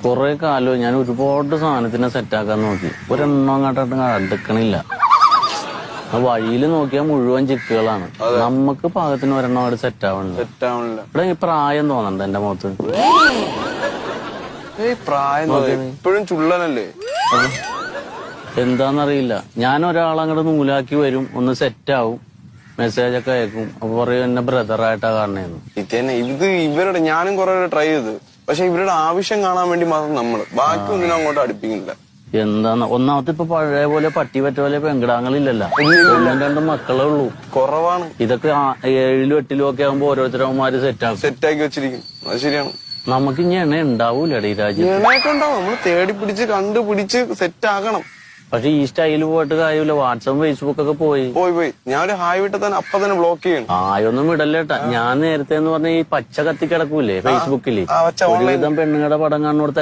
കൊറേ കാലം ഞാൻ ഒരുപാട് സാധനത്തിനെ സെറ്റാക്കാൻ നോക്കി. ഒരെണ്ണം അങ്ങോട്ട് അടുക്കണില്ല. വഴിയിൽ നോക്കിയാൽ മുഴുവൻ ചിക്കുകളാണ്. നമുക്ക് പാകത്തിന് ഒരെണ്ണം അവിടെ സെറ്റ് ആവണില്ല. ഇവിടെ ഈ പ്രായം തോന്നണ്ട എന്റെ മുഖത്ത്. ഇപ്പോഴും ചുള്ളനല്ലേ? എന്താന്നറിയില്ല. ഞാൻ ഒരാളങ്ങോട്ട് നൂലാക്കി വരും, ഒന്ന് സെറ്റ് ആവും, മെസ്സേജ് ഒക്കെ അയക്കും. അപ്പൊ പറയും എന്നെ ബ്രദറായിട്ടാ കാണണേന്ന്. ഇത് ഇവരുടെ ഞാനും കുറെ ട്രൈ ചെയ്ത്, പക്ഷെ ഇവരുടെ ആവശ്യം കാണാൻ വേണ്ടി മാത്രം നമ്മള് ബാക്കി ഒന്നിനും അങ്ങോട്ട് അടുപ്പിക്കുന്നില്ല. എന്താന്ന് ഒന്നാമത്തെ ഇപ്പൊ പഴയ പോലെ പട്ടി പറ്റ പോലെ പെങ്കിടാങ്ങളില്ലല്ലോ. ഒന്നും രണ്ടും മക്കളേ ഉള്ളൂ. കുറവാണ്. ഇതൊക്കെ 7ലും 8ലും ഒക്കെ ആകുമ്പോ ഓരോരുത്തരവന്മാര് സെറ്റാക്കി വെച്ചിരിക്കും. അത് ശരിയാണ്. നമുക്ക് ഇനി എണ്ണ ഉണ്ടാവൂലടേ ഈ രാജ്യം. എണ്ണയൊക്കെണ്ടാവും. നമ്മള് തേടി പിടിച്ച് കണ്ടുപിടിച്ച് സെറ്റ് ആക്കണം. പക്ഷെ ഈ സ്റ്റൈല് പോയിട്ട് കാര്യമില്ല. വാട്സപ്പ് ഫേസ്ബുക്ക് ഒക്കെ പോയി. ഞാനൊരു ഹായ് വിട്ട തന്നെ അപ്പൊ തന്നെ ബ്ലോക്ക് ചെയ്യണം. ആയൊന്നും വിടല്ലേട്ടാ. ഞാൻ നേരത്തെ എന്ന് പറഞ്ഞ ഈ പച്ച കത്തി കിടക്കൂലേ ഫേസ്ബുക്കില്, ഒരുവിധം പെണ്ണുങ്ങളുടെ പടം കാണുന്നിടത്ത്